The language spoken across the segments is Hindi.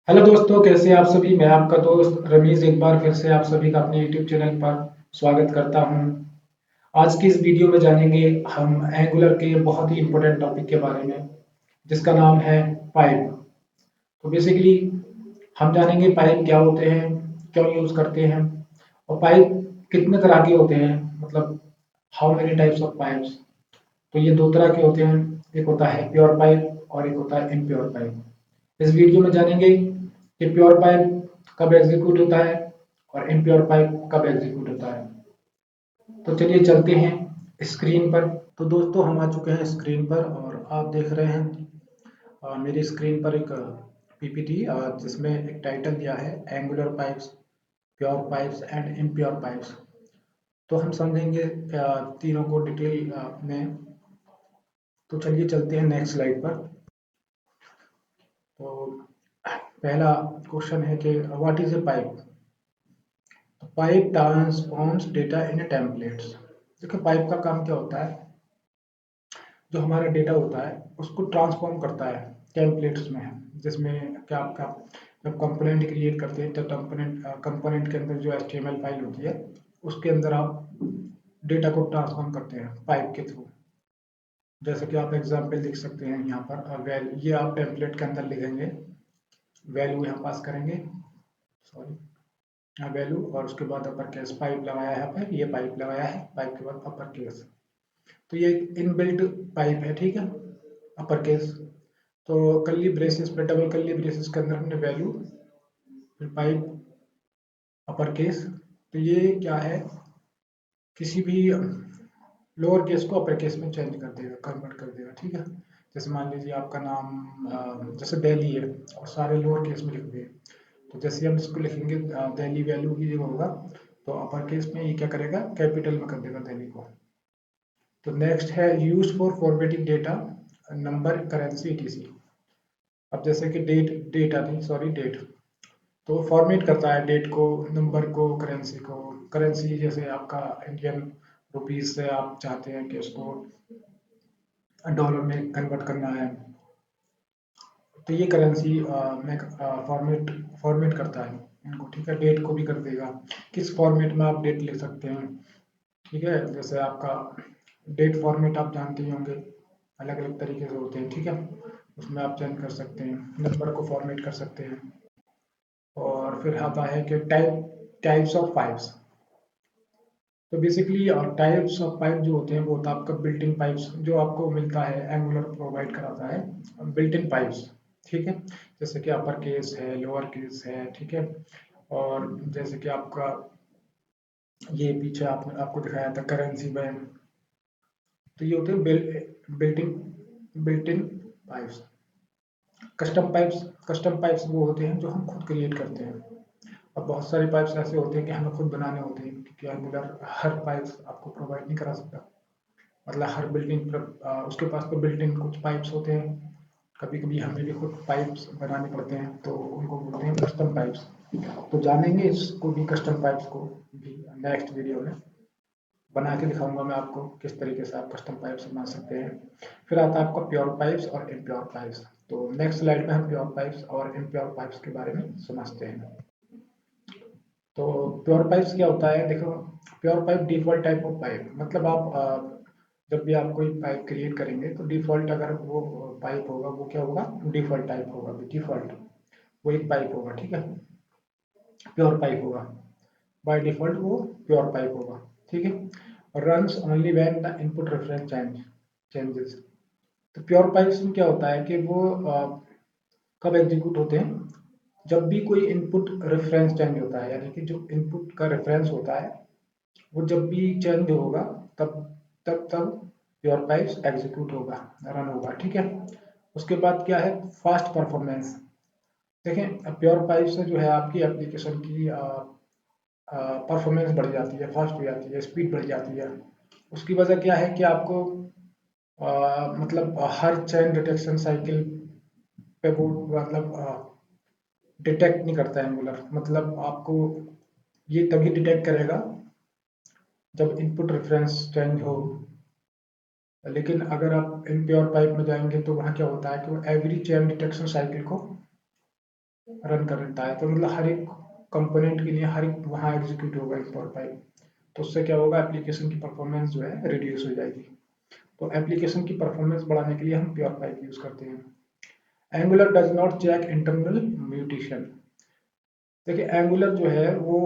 हेलो दोस्तों, कैसे हैं आप सभी। मैं आपका दोस्त रमीज एक बार फिर से आप सभी का अपने यूट्यूब चैनल पर स्वागत करता हूं। आज की इस वीडियो में जानेंगे हम एंगुलर के बहुत ही इंपॉर्टेंट टॉपिक के बारे में, जिसका नाम है पाइप। तो बेसिकली हम जानेंगे पाइप क्या होते हैं, क्यों यूज करते हैं, और पाइप कितने तरह के होते हैं, मतलब how many types of pipes. तो ये दो तरह के होते हैं, एक होता है प्योर पाइप और एक होता है इम्प्योर पाइप। इस वीडियो में जानेंगे कि प्योर पाइप कब एग्जीक्यूट होता है और इम्प्योर पाइप कब एग्जीक्यूट होता है। तो चलिए चलते हैं स्क्रीन पर। तो दोस्तों, हम आ चुके हैं स्क्रीन पर और आप देख रहे हैं मेरी स्क्रीन पर एक पीपीटी जिसमें एक टाइटल दिया है angular pipes, pure pipes and impure pipes. तो हम समझेंगे तीनों को डिटेल में। तो चलिए चलते हैं नेक्स्ट स्लाइड पर। तो पहला क्वेश्चन है कि what is a pipe. Pipe transforms data in templates. देखिए पाइप का काम क्या होता है, जो हमारा डेटा होता है उसको ट्रांसफॉर्म करता है टेम्पलेट्स में, जिसमें क्या आपका जब कंपोनेंट क्रिएट करते हैं तो कंपोनेंट के अंदर जो एचटीएमएल फाइल होती है उसके अंदर आप डेटा को ट्रांसफॉर्म करते हैं पाइप के थ्रू। जैसे कि आप एग्जाम्पल लिख सकते हैं यहाँ पर वैल, ये आप टेम्पलेट के अंदर लिखेंगे, वैल्यू यहाँ पास करेंगे, सॉरी वैल्यू, और उसके बाद अपर केस पाइप लगाया है, यहाँ पे ये पाइप लगाया है, पाइप के बाद अपर केस। तो ये इनबिल्ट पाइप है, ठीक है, अपर केस। तो कर्ली ब्रेसेस पे, डबल कर्ली ब्रेसेस के अंदर हमने वैल्यू, फिर पाइप, अपर केस। तो ये क्या है, किसी भी लोअर केस को अपर केस में चेंज कर देगा, कन्वर्ट कर देगा, ठीक है। जैसे मान लीजिए आपका नाम जैसे दिल्ली है और सारे लोअर केस में लिख दिए, तो जैसे हम इसको लिखेंगे दिल्ली वैल्यू की जगह होगा, तो अपर केस में ये क्या करेगा, कैपिटल में कर देगा दिल्ली को। तो नेक्स्ट है use for formatting data, number, currency, etc. अब जैसे कि डेट, डेटा नहीं सॉरी डेट, तो फॉर्मेट करता है डेट को, नंबर को, करेंसी को। करेंसी जैसे आपका इंडियन रुपीज से आप चाहते हैं कि उसको डॉलर में कन्वर्ट करना है, तो ये करेंसी में फॉर्मेट फॉर्मेट करता है इनको, ठीक है। डेट को भी कर देगा, किस फॉर्मेट में आप डेट लिख सकते हैं, ठीक है। जैसे आपका डेट फॉर्मेट आप जानते ही होंगे, अलग अलग तरीके से होते हैं, ठीक है। उसमें आप चेंज कर सकते हैं, नंबर को फॉर्मेट कर सकते हैं। और फिर आता है कि टाइप्स ऑफ पाइप्स। तो बेसिकली टाइप्स ऑफ पाइप जो होते हैं वो होता है आपका बिल्ट इन पाइप्स, जो आपको मिलता है, एंगुलर प्रोवाइड कराता है बिल्ट इन पाइप्स, ठीक है। जैसे कि अपर केस है, लोअर केस है, ठीक है। और जैसे कि आपका ये पीछे आपको दिखाया था करेंसी बैंक। तो ये होते हैं built in pipes. Custom pipes वो होते हैं जो हम खुद क्रिएट करते हैं। और बहुत सारे पाइप्स ऐसे होते हैं कि हमें खुद बनाने होते हैं, क्योंकि एंगुलर हर पाइप्स आपको प्रोवाइड नहीं करा सकता। मतलब हर बिल्डिंग उसके पास तो बिल्ट इन कुछ पाइप्स होते हैं, कभी कभी हमें भी खुद पाइप्स बनाने पड़ते हैं, तो उनको बोलते हैं कस्टम पाइप्स। तो जानेंगे इसको भी, कस्टम पाइप्स को भी, नेक्स्ट वीडियो में बना के दिखाऊंगा मैं आपको किस तरीके से आप कस्टम पाइप्स बना सकते हैं। फिर आता है आपका प्योर पाइप्स और इम्प्योर पाइप्स। तो नेक्स्ट स्लाइड में हम प्योर पाइप्स और इम्प्योर पाइप्स के बारे में समझते हैं। तो प्योर पाइप्स क्या होता है, देखो pure pipe default type of pipe, मतलब आप जब भी आप कोई पाइप क्रिएट करेंगे तो डिफॉल्ट अगर वो पाइप होगा वो क्या होगा, डिफॉल्ट टाइप होगा, डिफॉल्ट वो एक पाइप होगा, ठीक है, प्योर पाइप होगा। बाय डिफॉल्ट वो प्योर पाइप होगा, ठीक है। Runs only when the input reference changes. तो प्योर पाइप्स में क्या होता है कि वो कब एग्जीक्यूट होते हैं, जब भी कोई इनपुट रेफरेंस चेंज होता है, यानी कि जो इनपुट का रेफरेंस होता है वो जब भी चेंज होगा, तब तब प्योर पाइप्स एग्जीक्यूट होगा, रन होगा, ठीक है। उसके बाद क्या है, फास्ट परफॉर्मेंस। देखें प्योर पाइप से जो है आपकी एप्लीकेशन की परफॉर्मेंस बढ़ जाती है, फास्ट हो जाती है, स्पीड बढ़ जाती है। उसकी वजह क्या है कि आपको मतलब हर चेन डिटेक्शन साइकिल पे वो मतलब डिटेक्ट नहीं करता है एंगुलर, मतलब आपको ये तभी डिटेक्ट करेगा जब इनपुट रेफरेंस चेंज हो। लेकिन अगर आप इम्प्योर पाइप में जाएंगे तो वहाँ क्या होता है कि वो एवरी चेन डिटेक्शन साइकिल को रन करता है, तो मतलब हर एक कंपोनेंट के लिए हर एक वहाँ एग्जीक्यूट होगा इम्पोर्ट पाइप। तो उससे क्या होगा, एप्लीकेशन की परफॉर्मेंस जो है रिड्यूस हो जाएगी। तो एप्लीकेशन की परफॉर्मेंस बढ़ाने के लिए हम प्योर पाइप यूज करते हैं। Angular does not check internal mutation. देखिए एंगुलर जो है वो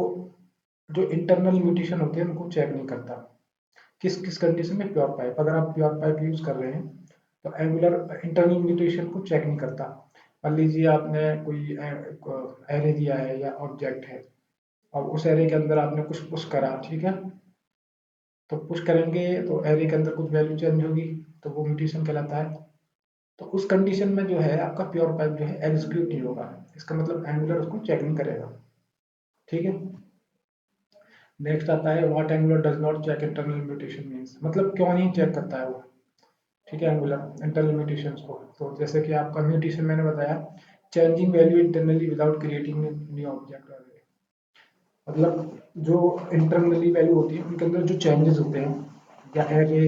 जो इंटरनल म्यूटेशन होते हैं उनको चेक नहीं करता। किस किस कंडीशन में, प्योर पाइप, अगर आप प्योर पाइप यूज कर रहे हैं तो एंगुलर इंटरनल म्यूटेशन को चेक नहीं करता। मान लीजिए आपने कोई एरे दिया है या ऑब्जेक्ट है, और उस एरे के अंदर आपने कुछ पुश करा, ठीक है, तो पुश करेंगे तो एरे के अंदर कुछ वैल्यू चेंज होगी, तो वो म्यूटेशन कहलाता है। तो उस कंडीशन में जो है आपका प्योर पाइप जो है एग्जीक्यूट नहीं होगा, इसका मतलब एंगुलर उसको चेक नहीं करेगा। ठीक है। नेक्स्ट आता है what Angular does not check internal mutation means, मतलब क्यों नहीं चेक करता है वो। ठीक है, एंगुलर इंटरनल म्यूटेशंस को, तो जैसे कि आपका म्यूटेशन मैंने बताया, changing value internally without creating new object. मतलब जो इंटरनली वैल्यू होती है उनके अंदर जो चेंजेस होते हैं, या एरे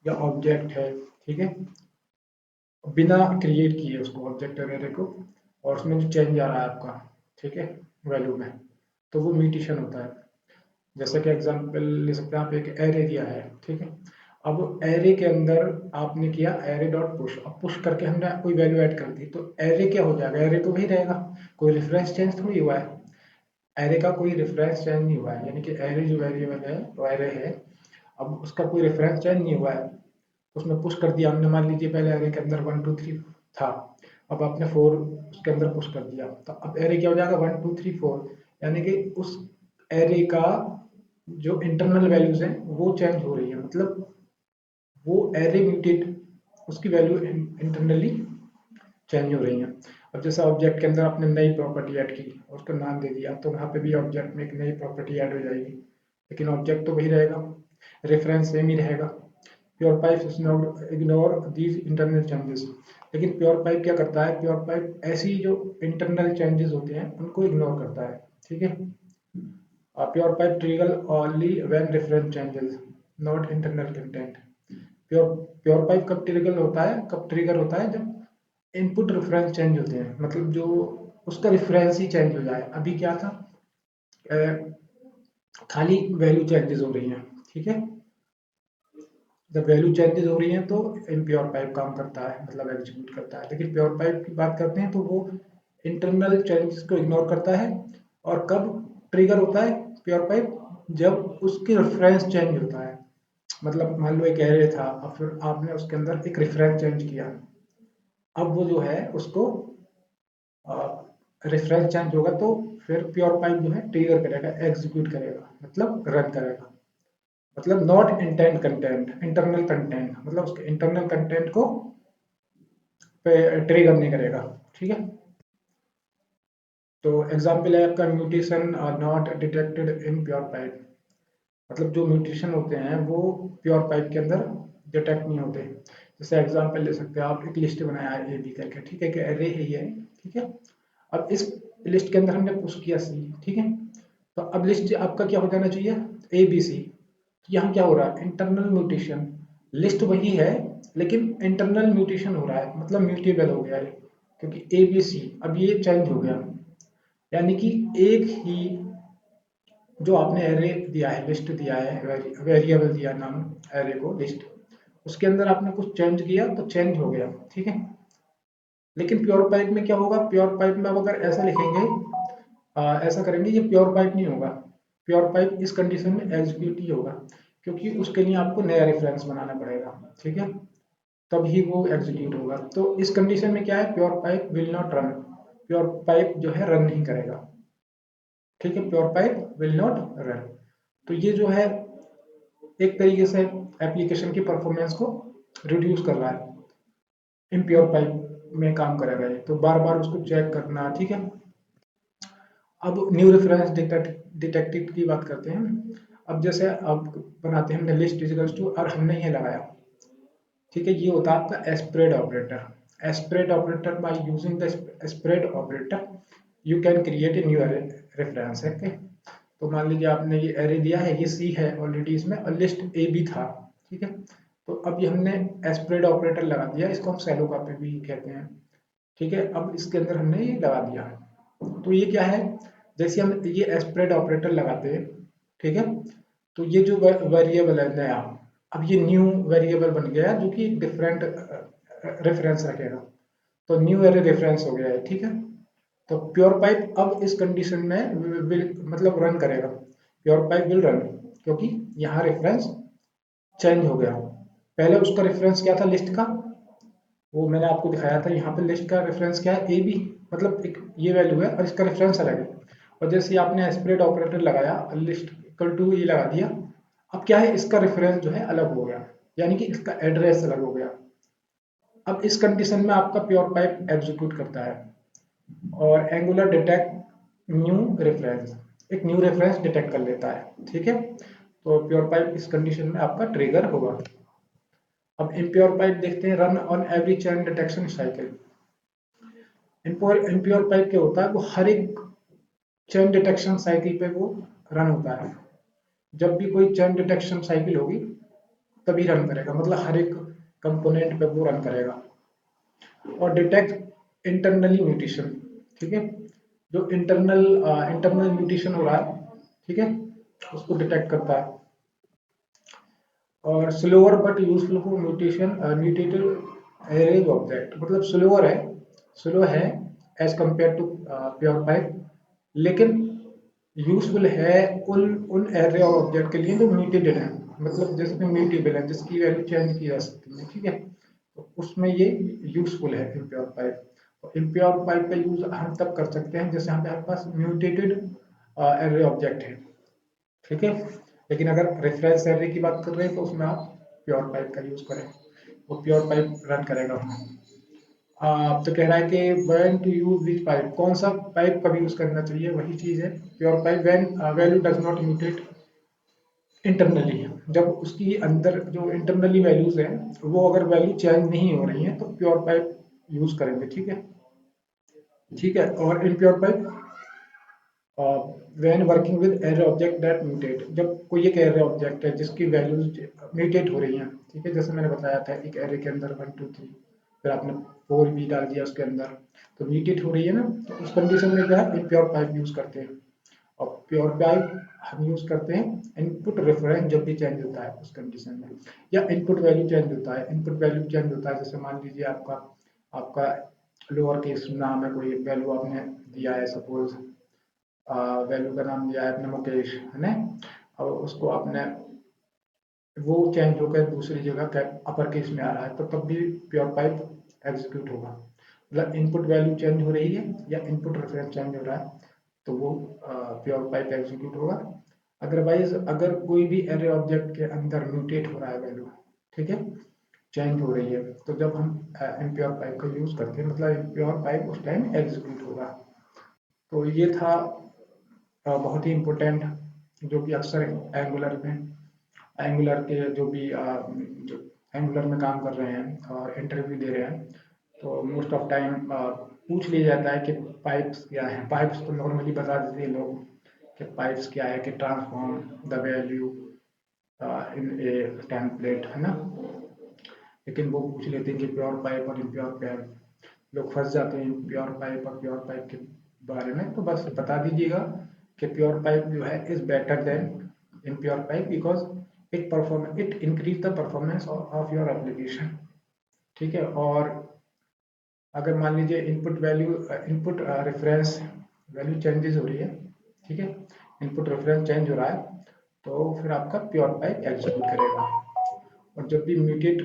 या ऑब्जेक्ट है, ठीक है, बिना क्रिएट किए उसको ऑब्जेक्ट एरे को, और उसमें जो चेंज आ रहा है आपका, ठीक है, वैल्यू में, तो वो म्यूटेशन होता है। जैसे कि एग्जांपल ले सकते हैं, आप एक एरे दिया है, ठीक है, अब एरे के अंदर आपने किया एरे डॉट पुश, अब पुश करके हमने कोई वैल्यू ऐड कर दी, तो एरे क्या हो जाएगा, एरे तो वही रहेगा, कोई रेफरेंस चेंज थोड़ी हुआ है। एरे का कोई रेफरेंस चेंज नहीं हुआ है, यानी कि एरे जो वेरिएबल है वो एरे है, अब उसका कोई रेफरेंस चेंज नहीं हुआ है। उसमें पुश कर दिया हमने, मान लीजिए पहले एरे के अंदर 1 2 3 था, अब आपने 4 उसके अंदर पुश कर दिया, तो अब एरे क्या हो जाएगा, 1 2 3 4, यानी कि उस एरे का जो इंटरनल वैल्यूज हैं वो चेंज हो रही है, मतलब वो एरे म्यूटेट, उसकी वैल्यू इंटरनली चेंज हो रही हैं। अब जैसे ऑब्जेक्ट के अंदर आपने नई प्रॉपर्टी ऐड की और उसका नाम दे दिया, तो वहाँ पे भी ऑब्जेक्ट में एक नई प्रॉपर्टी ऐड हो जाएगी, लेकिन ऑब्जेक्ट तो वही रहेगा, रेफरेंस सेम ही रहेगा। Pure pipe ignore these internal changes. लेकिन प्योर पाइप क्या करता है, प्योर पाइप ऐसी जो इंटरनल चेंजेस होते हैं उनको इग्नोर करता है। ठीक है, pure pipe trigger only when reference changes, not internal content. Pure pure pipe कब ट्रिगर होता है, कब ट्रिगर होता है, जब इनपुट रेफरेंस चेंज होते हैं, मतलब जो उसका रेफरेंस ही चेंज हो जाए। अभी क्या था, अ, खाली वैल्यू चेंजेस हो रही हैं, ठीक है, जब वैल्यू चेंजेस हो रही हैं तो इम्प्योर पाइप काम करता है, मतलब एग्जीक्यूट करता है। लेकिन प्योर पाइप की बात करते हैं तो वो इंटरनल चेंजेस को इग्नोर करता है। और कब ट्रिगर होता है प्योर पाइप, जब उसके रेफरेंस चेंज होता है। मतलब मान लो एक एरे था, और फिर आपने उसके अंदर एक रेफरेंस चेंज किया, अब वो जो है उसको रेफरेंस चेंज होगा, तो फिर प्योर पाइप जो है ट्रिगर करेगा, एग्जीक्यूट करेगा, मतलब रन करेगा। मतलब not intent content, internal content, मतलब उसके इंटरनल कंटेंट को ट्रिगर नहीं करेगा। ठीक है, तो एग्जाम्पल है आपका mutation are not detected in pure pipe. मतलब जो म्यूटेशन होते हैं वो प्योर पाइप के अंदर डिटेक्ट नहीं होते। जैसे एग्जाम्पल ले सकते हैं, आप एक लिस्ट बनाया है ए बी करके, ठीक है, कि एरे है ये, ठीक है, अब इस लिस्ट के अंदर हमने पुश किया सी, ठीक है, तो अब लिस्ट आपका क्या हो जाना चाहिए, ए बी सी। यहाँ क्या हो रहा है, इंटरनल म्यूटेशन, लिस्ट वही है लेकिन इंटरनल म्यूटेशन हो रहा है, मतलब म्यूटेबल हो गया है, क्योंकि ए बी सी अब ये चेंज हो गया। यानी कि एक ही जो आपने एरे दिया है, लिस्ट दिया है, वेरिएबल दिया नाम एरे को, लिस्ट, उसके अंदर आपने कुछ चेंज किया तो चेंज हो गया, ठीक है। लेकिन प्योर पाइप में क्या होगा, प्योर पाइप में अब अगर ऐसा लिखेंगे, ऐसा करेंगे, ये प्योर पाइप नहीं होगा। प्योर पाइप इस कंडीशन में एग्जीक्यूट ही होगा, क्योंकि उसके लिए आपको नया रेफरेंस बनाना पड़ेगा, ठीक है, तब ही वो एग्जीक्यूट होगा। तो इस कंडीशन में क्या है, pure pipe will not run, pure pipe जो है रन नहीं करेगा। ठीक है, pure pipe will not run. तो ये जो है एक तरीके से एप्लीकेशन की परफॉर्मेंस को रिड्यूस कर रहा है, इम्प्योर पाइप में काम करेगा ये, तो बार बार उसको चेक करना, ठीक है। अब न्यू रेफरेंस डिटेक्टेड की बात करते हैं। अब जैसे अब बनाते हैं हमने लिस्ट इजिकल्स टू, और हमने ये लगाया, ठीक है, ये होता है आपका spread operator. Spread operator, by using the spread operator you can create a new reference है। तो मान लीजिए आपने ये एरे दिया है, ये सी है ऑलरेडी इसमें, और लिस्ट ए बी था, ठीक है, तो अब ये हमने स्प्रेड ऑपरेटर लगा दिया, इसको हम सैलो का पे भी कहते हैं। ठीक है, अब इसके अंदर हमने ये लगा दिया, तो ये क्या है, जैसे हम ये एस्प्रेड ऑपरेटर लगाते हैं, ठीक है, तो ये जो वेरिएबल है नया, अब ये न्यू वेरिएबल बन गया जो कि एक डिफरेंट रेफरेंस रखेगा, तो न्यू एरे रेफरेंस हो गया है, ठीक है। तो प्योर पाइप अब इस कंडीशन में विल मतलब रन करेगा, प्योर पाइप विल रन, क्योंकि यहाँ रेफरेंस चेंज हो गया। पहले उसका रेफरेंस क्या था लिस्ट का, वो मैंने आपको दिखाया था, यहाँ पे लिस्ट का रेफरेंस क्या है ए बी, मतलब एक ये वैल्यू है और इसका रेफरेंस अलग है। और जैसे आपने एस्पिरेट ऑपरेटर लगाया, लिस्ट इक्वल टू ये लगा दिया, अब क्या है इसका रेफरेंस जो है अलग हो गया, यानी कि इसका एड्रेस अलग हो गया। अब इस कंडीशन में आपका प्योर पाइप एग्जीक्यूट करता है और एंगुलर डिटेक्ट न्यू रेफरेंस, एक न्यू रेफरेंस डिटेक्ट कर लेता है, ठीक है। तो प्योर पाइप इस कंडीशन में आपका ट्रिगर होगा। अब इम्प्योर पाइप देखते हैं, run on every chain detection cycle. Impure pipe क्या होता है, वो हर एक चैन डिटेक्शन साइकिल पे वो रन होता है। जब भी कोई चैन डिटेक्शन साइकिल होगी तभी रन करेगा, मतलब हर एक कंपोनेंट पे वो रन करेगा। और डिटेक्ट इंटरनली म्यूटेशन, ठीक है, जो इंटरनल म्यूटेशन हो रहा है, ठीक है, उसको डिटेक्ट करता है। और slower but useful for mutation mutated arrays object, मतलब स्लो है as compare to pure pipe, लेकिन यूजफुल है उन उन एरे और ऑब्जेक्ट के लिए जो म्यूटेटेड है, मतलब जैसे म्यूटेबल है, जिसकी वैल्यू चेंज की जा सकती है, ठीक है, तो उसमें ये यूजफुल है इम्प्योर पाइप। इम्प्योर पाइप का यूज हम तब कर सकते हैं जैसे हमारे पास म्यूटेटेड एरे ऑब्जेक्ट है, ठीक है। लेकिन अगर रेफरेंस एरे की बात कर रहे हैं तो उसमें आप प्योर पाइप का यूज करें, वो प्योर पाइप रन करेगा। तो कह रहा है कि when to use which pipe, कौन सा पाइप कब यूज करना चाहिए, वही चीज है pure pipe, when value does not mutate internally, जब उसकी अंदर जो इंटरनली वैल्यूज है वो अगर वैल्यू चेंज नहीं हो रही है तो प्योर पाइप यूज करेंगे, ठीक है। ठीक है, और impure pipe when working with array object that mutate, जब कोई एक एरे ऑब्जेक्ट है जिसकी वैल्यूज म्यूटेट हो रही हैं, ठीक है, जैसे मैंने बताया था एक एरे के अंदर 1 2 3, फिर आपने 4 भी डाल दिया उसके अंदर, तो म्यूटेट हो रही है ना, तो उस कंडीशन में क्या है इम्प्योर पाइप यूज करते हैं। और प्योर पाइप हम यूज करते हैं इनपुट रेफरेंस जब भी चेंज होता है उस कंडीशन में, या इनपुट वैल्यू चेंज होता है, इनपुट वैल्यू चेंज होता है, जैसे मान लीजिए आपका आपका लोअर केस नाम है, कोई वैल्यू आपने दिया है, सपोज वैल्यू का नाम दिया है आपने मुकेश, है ना, और उसको आपने वो चेंज होकर दूसरी जगह अपर केस में आ रहा है, तो तब भी प्योर पाइप एग्जीक्यूट होगा, मतलब इनपुट वैल्यू चेंज हो रही है या इनपुट रेफरेंस चेंज हो रहा है तो वो प्योर पाइप एग्जीक्यूट होगा। अदरवाइज अगर कोई भी एरे ऑब्जेक्ट के अंदर म्यूटेट हो रहा है वैल्यू, ठीक है, चेंज हो रही है, तो जब हम इम्प्योर पाइप का यूज करते हैं मतलब इम्प्योर पाइप उस टाइम एग्जीक्यूट होगा। तो ये था बहुत ही इम्पोर्टेंट, जो कि अक्सर एंगुलर के जो भी जो एंगुलर में काम कर रहे हैं और इंटरव्यू दे रहे हैं, तो मोस्ट ऑफ टाइम पूछ लिया जाता है कि पाइप्स क्या है। पाइप्स तो नॉर्मली बता देते हैं लोग कि पाइप्स क्या है, कि transform the value in A template, है ना, लेकिन वो पूछ लेते हैं कि प्योर पाइप और इम्प्योर पाइप, लोग फंस जाते हैं प्योर पाइप और प्योर पाइप के बारे में। तो बस बता दीजिएगा कि प्योर पाइप जो है is better than impure pipe because it increase the performance of your application, ठीक है। और अगर मान लीजिए इनपुट रेफरेंस वैल्यू चेंजेस हो रही है, ठीक है, इनपुट रेफरेंस चेंज हो रहा है, तो फिर आपका प्योर पाइप एग्जीक्यूट करेगा। और जब भी म्यूटेट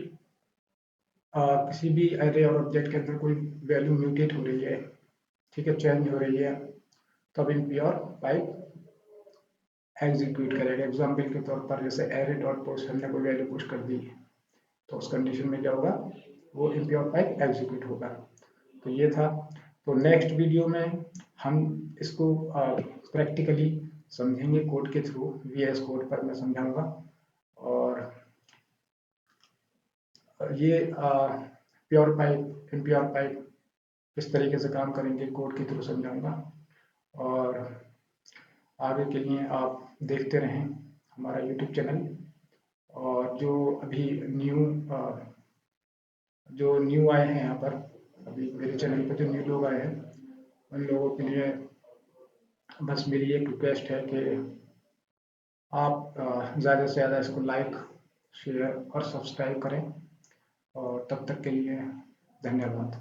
किसी भी एरे और ऑब्जेक्ट के अंदर कोई वैल्यू म्यूटेट हो रही है, ठीक है, चेंज हो रही है, तब इन प्योर पाइप एग्जीक्यूट करेगा। एग्जाम्पल के तौर पर जैसे एरे डॉट पोस्ट हमने कोई वैल्यू पुश कर दी, तो उस कंडीशन में क्या होगा, वो इम्प्योर पाइप एग्जीक्यूट होगा। तो ये था। तो नेक्स्ट वीडियो में हम इसको प्रैक्टिकली समझेंगे कोड के थ्रू, वीएस कोड पर मैं समझाऊंगा, और ये प्योर पाइप इम्प्योर पाइप किस तरीके से काम करेंगे कोड के थ्रू समझाऊंगा। और आगे के लिए आप देखते रहें हमारा यूट्यूब चैनल। और जो अभी न्यू आए हैं यहाँ पर, अभी मेरे चैनल पर जो न्यू लोग आए हैं उन लोगों के लिए बस मेरी एक रिक्वेस्ट है कि आप ज़्यादा से ज़्यादा इसको लाइक, शेयर और सब्सक्राइब करें। और तब तक के लिए धन्यवाद।